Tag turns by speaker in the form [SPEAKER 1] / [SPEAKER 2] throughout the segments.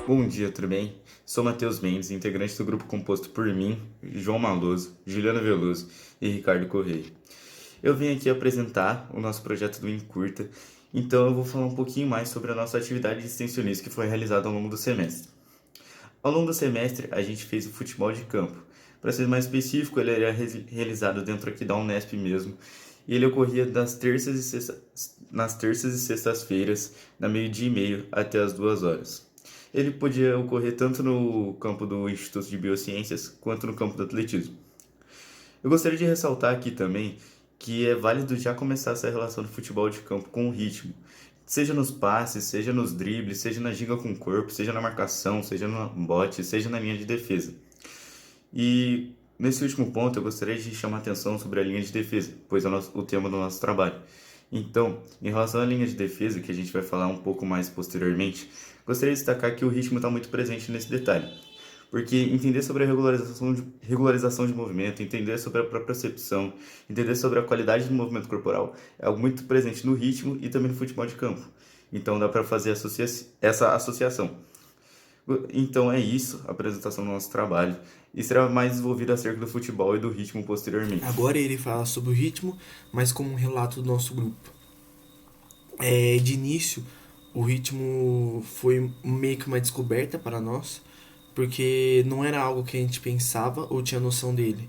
[SPEAKER 1] Bom dia, tudo bem? Sou Matheus Mendes, integrante do grupo composto por mim, João Maloso, Juliana Veloso e Ricardo Correia. Eu vim aqui apresentar o nosso projeto do Encurta, então eu vou falar um pouquinho mais sobre a nossa atividade de extensionismo que foi realizada ao longo do semestre. Ao longo do semestre, a gente fez o futebol de campo. Para ser mais específico, ele era realizado dentro aqui da Unesp mesmo, e ele ocorria nas terças e sextas-feiras, da meio-dia e meio até as 2 horas. Ele podia ocorrer tanto no campo do Instituto de Biociências quanto no campo do atletismo. Eu gostaria de ressaltar aqui também que é válido já começar essa relação de futebol de campo com o ritmo. Seja nos passes, seja nos dribles, seja na ginga com o corpo, seja na marcação, seja no bote, seja na linha de defesa. E nesse último ponto eu gostaria de chamar a atenção sobre a linha de defesa, pois é o tema do nosso trabalho. Então, em relação à linha de defesa, que a gente vai falar um pouco mais posteriormente, gostaria de destacar que o ritmo está muito presente nesse detalhe. Porque entender sobre a regularização de movimento, entender sobre a propriocepção, entender sobre a qualidade do movimento corporal é algo muito presente no ritmo e também no futebol de campo. Então dá para fazer essa associação. Então é isso, a apresentação do nosso trabalho. E será mais desenvolvido acerca do futebol e do ritmo posteriormente.
[SPEAKER 2] Agora ele fala sobre o ritmo, mas como um relato do nosso grupo. De início, o ritmo foi meio que uma descoberta para nós, porque não era algo que a gente pensava ou tinha noção dele.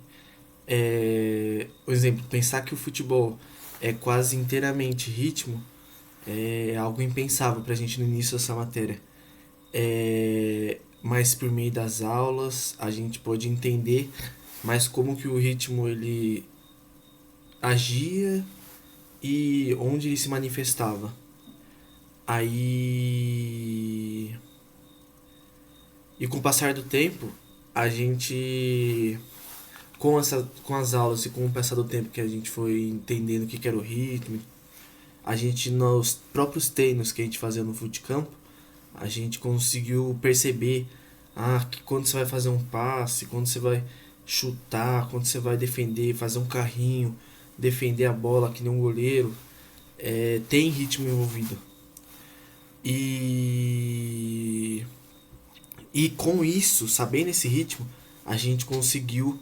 [SPEAKER 2] Por exemplo, pensar que o futebol é quase inteiramente ritmo é algo impensável para a gente no início dessa matéria. Mas por meio das aulas a gente pode entender mais como que o ritmo ele agia e onde ele se manifestava. Aí. E com o passar do tempo, a gente. Com as aulas e com o passar do tempo que a gente foi entendendo o que era o ritmo, a gente, nos próprios treinos que a gente fazia no futecampo, a gente conseguiu perceber que quando você vai fazer um passe, quando você vai chutar, quando você vai defender, fazer um carrinho, defender a bola que nem um goleiro, tem ritmo envolvido. E, e com isso, sabendo esse ritmo, a gente conseguiu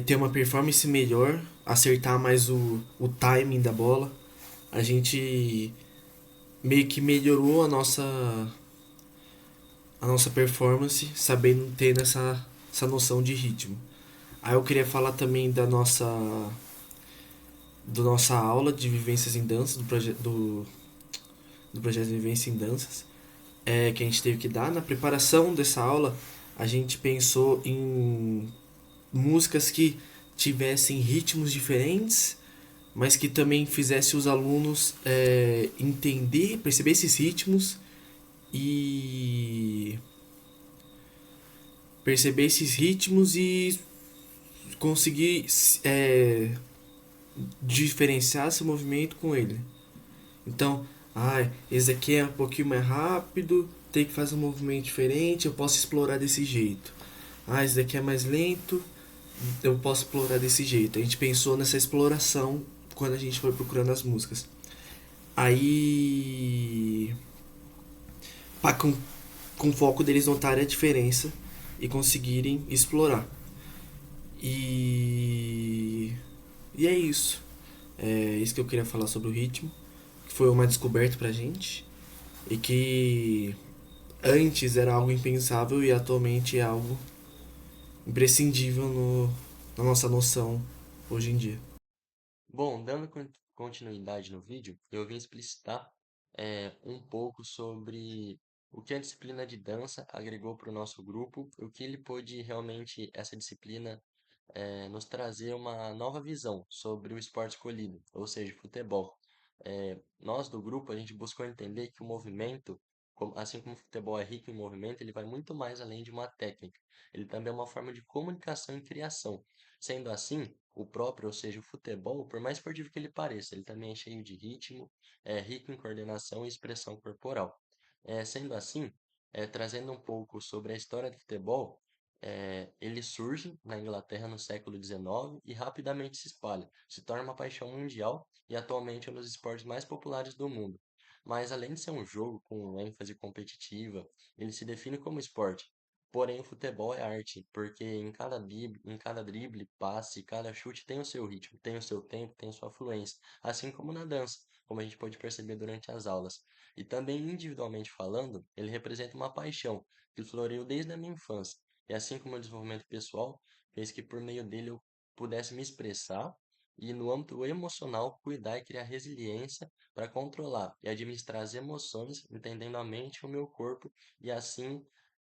[SPEAKER 2] ter uma performance melhor, acertar mais o timing da bola. A gente meio que melhorou a nossa performance, sabendo ter essa noção de ritmo. Aí eu queria falar também da nossa aula de vivências em dança, do projeto de vivência em danças, que a gente teve que dar. Na preparação dessa aula, a gente pensou em músicas que tivessem ritmos diferentes, mas que também fizesse os alunos entender, perceber esses ritmos e e conseguir diferenciar esse movimento com ele. Então, esse aqui é um pouquinho mais rápido, tem que fazer um movimento diferente, eu posso explorar desse jeito. Esse daqui é mais lento, eu posso explorar desse jeito. A gente pensou nessa exploração quando a gente foi procurando as músicas. Aí, com o foco deles notarem a diferença e conseguirem explorar. E, e é isso. É isso que eu queria falar sobre o ritmo, que foi uma descoberta pra gente e que antes era algo impensável e atualmente é algo imprescindível na nossa noção hoje em dia.
[SPEAKER 3] Bom, dando continuidade no vídeo, eu vim explicitar um pouco sobre o que a disciplina de dança agregou para o nosso grupo, o que ele pôde realmente, essa disciplina, nos trazer uma nova visão sobre o esporte escolhido, ou seja, futebol. Nós do grupo, a gente buscou entender que o movimento, assim como o futebol é rico em movimento, ele vai muito mais além de uma técnica. Ele também é uma forma de comunicação e criação. Sendo assim, o próprio, ou seja, o futebol, por mais esportivo que ele pareça, ele também é cheio de ritmo, é rico em coordenação e expressão corporal. Sendo assim, trazendo um pouco sobre a história do futebol, ele surge na Inglaterra no século XIX e rapidamente se espalha, se torna uma paixão mundial e atualmente é um dos esportes mais populares do mundo. Mas além de ser um jogo com ênfase competitiva, ele se define como esporte. Porém, o futebol é arte, porque em cada drible, passe, cada chute tem o seu ritmo, tem o seu tempo, tem sua fluência, assim como na dança, como a gente pode perceber durante as aulas. E também, individualmente falando, ele representa uma paixão que floreiu desde a minha infância. E assim como o desenvolvimento pessoal, fez que por meio dele eu pudesse me expressar e no âmbito emocional cuidar e criar resiliência para controlar e administrar as emoções, entendendo a mente e o meu corpo e assim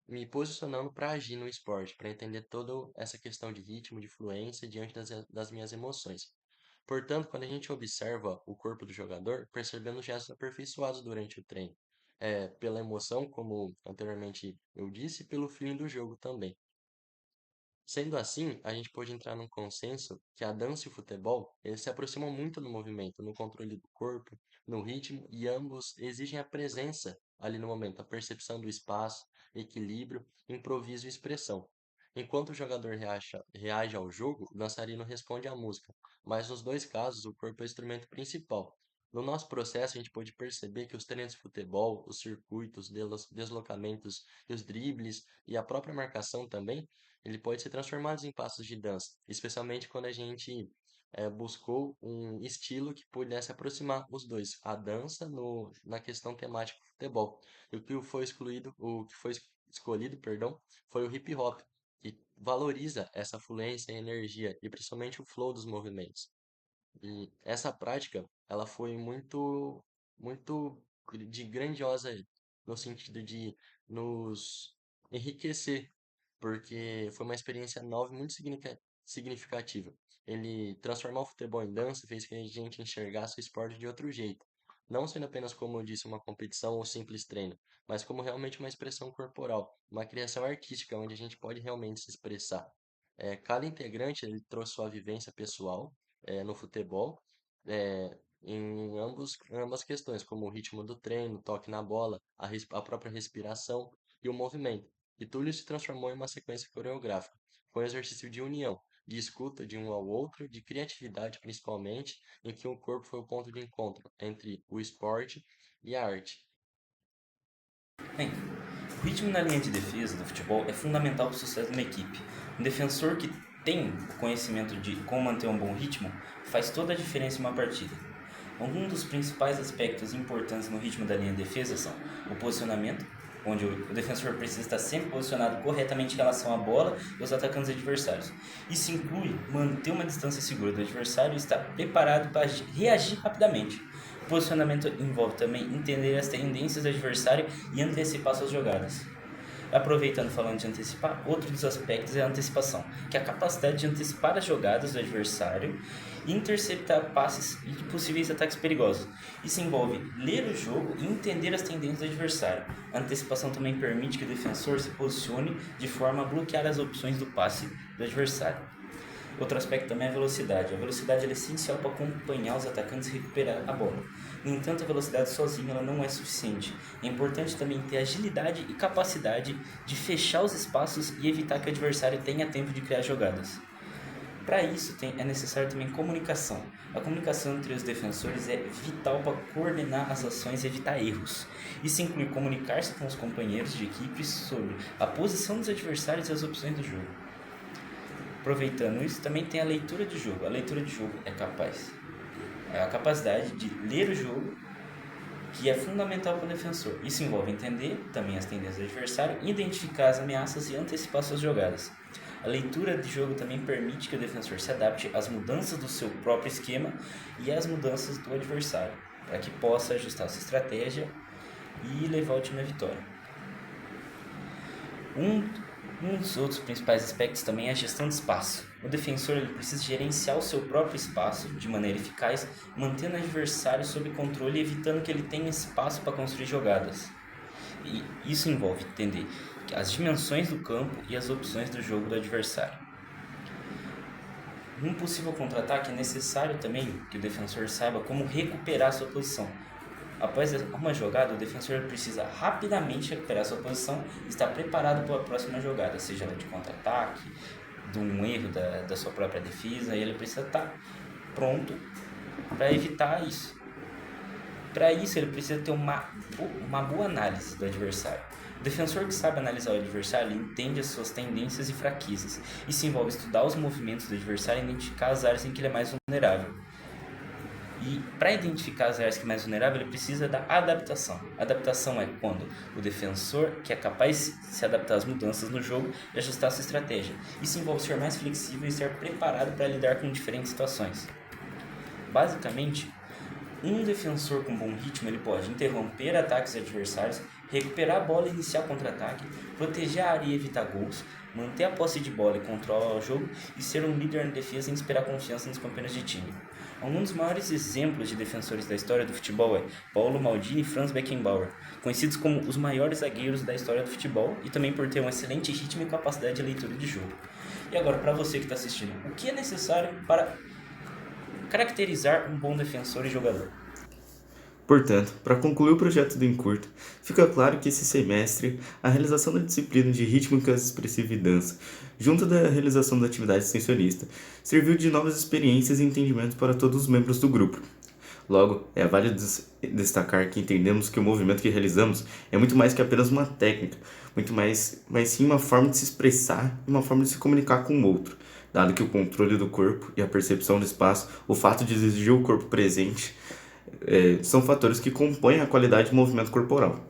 [SPEAKER 3] me posicionando para agir no esporte, para entender toda essa questão de ritmo, de fluência diante das minhas emoções. Portanto, quando a gente observa o corpo do jogador, percebemos gestos aperfeiçoados durante o treino, pela emoção, como anteriormente eu disse, e pelo feeling do jogo também. Sendo assim, a gente pode entrar num consenso que a dança e o futebol, eles se aproximam muito no movimento, no controle do corpo, no ritmo, e ambos exigem a presença ali no momento, a percepção do espaço, equilíbrio, improviso e expressão. Enquanto o jogador reage ao jogo, o dançarino responde à música, mas nos dois casos o corpo é o instrumento principal. No nosso processo, a gente pode perceber que os treinos de futebol, os circuitos, deslocamentos e os dribles e a própria marcação também ele pode ser transformado em passos de dança, especialmente quando a gente buscou um estilo que pudesse aproximar os dois, a dança na questão temática do futebol. E o que foi escolhido, perdão, foi o hip hop, que valoriza essa fluência e energia e principalmente o flow dos movimentos. E essa prática, ela foi muito de grandiosa no sentido de nos enriquecer porque foi uma experiência nova e muito significativa. Ele transformar o futebol em dança fez que a gente enxergasse o esporte de outro jeito. Não sendo apenas, como eu disse, uma competição ou simples treino, mas como realmente uma expressão corporal, uma criação artística onde a gente pode realmente se expressar. Cada integrante ele trouxe sua vivência pessoal no futebol, em ambas questões, como o ritmo do treino, o toque na bola, a própria respiração e o movimento. E tudo se transformou em uma sequência coreográfica. Foi um exercício de união, de escuta de um ao outro, de criatividade principalmente, em que o corpo foi o ponto de encontro entre o esporte e a arte.
[SPEAKER 4] Bem, o ritmo na linha de defesa do futebol é fundamental para o sucesso de uma equipe. Um defensor que tem o conhecimento de como manter um bom ritmo faz toda a diferença em uma partida. Um dos principais aspectos importantes no ritmo da linha de defesa são o posicionamento, onde o defensor precisa estar sempre posicionado corretamente em relação à bola e aos atacantes adversários. Isso inclui manter uma distância segura do adversário e estar preparado para reagir rapidamente. O posicionamento envolve também entender as tendências do adversário e antecipar suas jogadas. Aproveitando falando de antecipar, outro dos aspectos é a antecipação, que é a capacidade de antecipar as jogadas do adversário e interceptar passes e possíveis ataques perigosos. Isso envolve ler o jogo e entender as tendências do adversário. A antecipação também permite que o defensor se posicione de forma a bloquear as opções do passe do adversário. Outro aspecto também é a velocidade. A velocidade é essencial para acompanhar os atacantes e recuperar a bola. No entanto, a velocidade sozinha ela não é suficiente. É importante também ter agilidade e capacidade de fechar os espaços e evitar que o adversário tenha tempo de criar jogadas. Para isso, é necessário também comunicação. A comunicação entre os defensores é vital para coordenar as ações e evitar erros. Isso inclui comunicar-se com os companheiros de equipe sobre a posição dos adversários e as opções do jogo. Aproveitando isso, também tem a leitura de jogo. A leitura de jogo é a capacidade de ler o jogo, que é fundamental para o defensor. Isso envolve entender também as tendências do adversário, identificar as ameaças e antecipar suas jogadas. A leitura de jogo também permite que o defensor se adapte às mudanças do seu próprio esquema e às mudanças do adversário, para que possa ajustar sua estratégia e levar o time à vitória. Um dos outros principais aspectos também é a gestão de espaço. O defensor ele precisa gerenciar o seu próprio espaço de maneira eficaz, mantendo o adversário sob controle e evitando que ele tenha espaço para construir jogadas. E isso envolve entender as dimensões do campo e as opções do jogo do adversário. Num possível contra-ataque é necessário também que o defensor saiba como recuperar sua posição. Após uma jogada, o defensor precisa rapidamente recuperar sua posição e estar preparado para a próxima jogada, seja ela de contra-ataque, de um erro da sua própria defesa, e ele precisa estar pronto para evitar isso. Para isso, ele precisa ter uma boa análise do adversário. O defensor que sabe analisar o adversário entende as suas tendências e fraquezas. Isso envolve estudar os movimentos do adversário e identificar as áreas em que ele é mais vulnerável. E para identificar as áreas que é mais vulnerável, ele precisa da adaptação. Adaptação é quando o defensor, que é capaz de se adaptar às mudanças no jogo e ajustar sua estratégia. Isso envolve ser mais flexível e ser preparado para lidar com diferentes situações. Basicamente, um defensor com bom ritmo ele pode interromper ataques adversários, recuperar a bola e iniciar contra-ataque, proteger a área e evitar gols, manter a posse de bola e controlar o jogo e ser um líder na defesa e inspirar confiança nos companheiros de time. Um dos maiores exemplos de defensores da história do futebol é Paulo Maldini e Franz Beckenbauer, conhecidos como os maiores zagueiros da história do futebol e também por ter um excelente ritmo e capacidade de leitura de jogo. E agora, para você que está assistindo, o que é necessário para caracterizar um bom defensor e jogador?
[SPEAKER 1] Portanto, para concluir o projeto do Encurta, fica claro que esse semestre a realização da disciplina de rítmica expressiva e dança, junto da realização da atividade extensionista, serviu de novas experiências e entendimentos para todos os membros do grupo. Logo, é válido destacar que entendemos que o movimento que realizamos é muito mais que apenas uma técnica, mas sim uma forma de se expressar e uma forma de se comunicar com o outro, dado que o controle do corpo e a percepção do espaço, o fato de exigir o corpo presente, são fatores que compõem a qualidade do movimento corporal.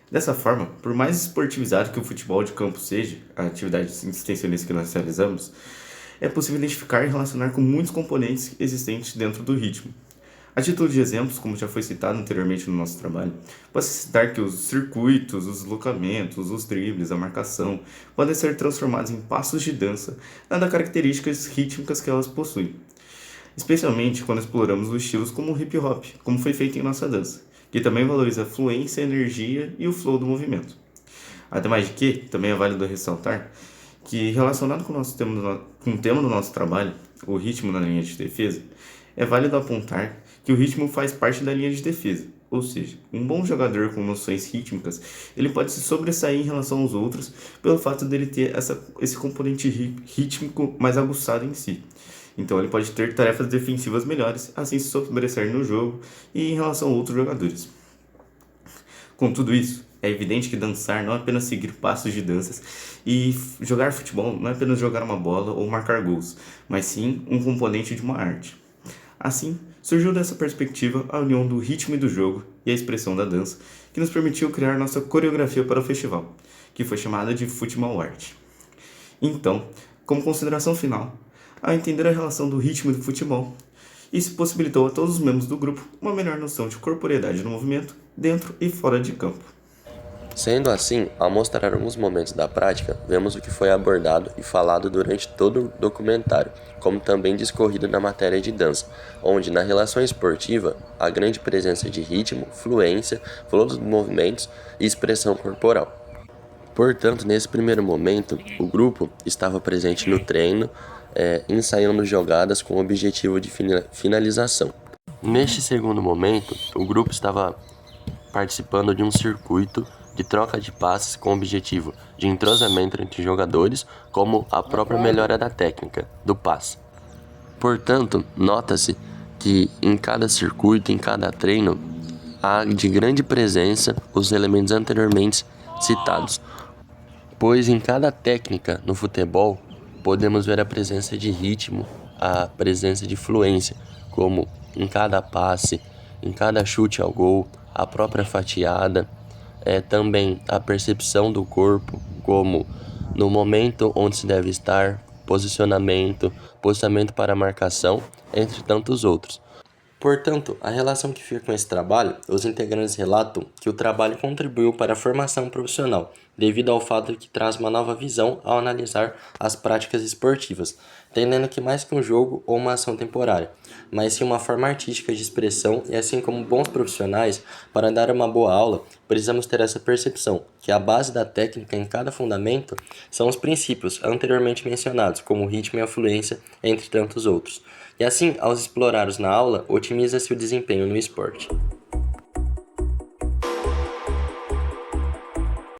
[SPEAKER 1] Dessa forma, por mais esportivizado que o futebol de campo seja, a atividade extensionista que nós realizamos, é possível identificar e relacionar com muitos componentes existentes dentro do ritmo. A título de exemplos, como já foi citado anteriormente no nosso trabalho, posso citar que os circuitos, os deslocamentos, os dribles, a marcação, podem ser transformados em passos de dança, dada as características rítmicas que elas possuem. Especialmente quando exploramos os estilos como o hip hop, como foi feito em nossa dança, que também valoriza a fluência, a energia e o flow do movimento. Ademais de que, também é válido ressaltar que, relacionado com o tema do nosso trabalho, o ritmo na linha de defesa, é válido apontar que o ritmo faz parte da linha de defesa, ou seja, um bom jogador com noções rítmicas, ele pode se sobressair em relação aos outros pelo fato dele ter esse componente rítmico mais aguçado em si. Então ele pode ter tarefas defensivas melhores, assim se sobressair no jogo e em relação a outros jogadores. Com tudo isso, é evidente que dançar não é apenas seguir passos de danças e jogar futebol não é apenas jogar uma bola ou marcar gols, mas sim um componente de uma arte. Assim, surgiu dessa perspectiva a união do ritmo e do jogo e a expressão da dança, que nos permitiu criar nossa coreografia para o festival, que foi chamada de Futebol Art. Então, como consideração final, ao entender a relação do ritmo e do futebol, isso possibilitou a todos os membros do grupo uma melhor noção de corporeidade no movimento, dentro e fora de campo.
[SPEAKER 3] Sendo assim, ao mostrar alguns momentos da prática, vemos o que foi abordado e falado durante todo o documentário, como também discorrido na matéria de dança, onde na relação esportiva, a grande presença de ritmo, fluência, flow dos movimentos e expressão corporal. Portanto, nesse primeiro momento, o grupo estava presente no treino, ensaiando jogadas com o objetivo de finalização. Neste segundo momento, o grupo estava participando de um circuito de troca de passes com o objetivo de entrosamento entre jogadores, como a própria melhora da técnica do passe. Portanto, nota-se que em cada circuito, em cada treino, há de grande presença os elementos anteriormente citados, pois em cada técnica no futebol podemos ver a presença de ritmo, a presença de fluência, como em cada passe, em cada chute ao gol, a própria fatiada, também a percepção do corpo, como no momento onde se deve estar, posicionamento para marcação, entre tantos outros. Portanto, a relação que fica com esse trabalho, os integrantes relatam que o trabalho contribuiu para a formação profissional, devido ao fato de que traz uma nova visão ao analisar as práticas esportivas, entendendo que mais que um jogo ou uma ação temporária, mas sim uma forma artística de expressão e assim como bons profissionais, para dar uma boa aula, precisamos ter essa percepção, que a base da técnica em cada fundamento são os princípios anteriormente mencionados, como o ritmo e a fluência, entre tantos outros. E assim, ao explorá-los na aula, otimiza-se o desempenho no esporte.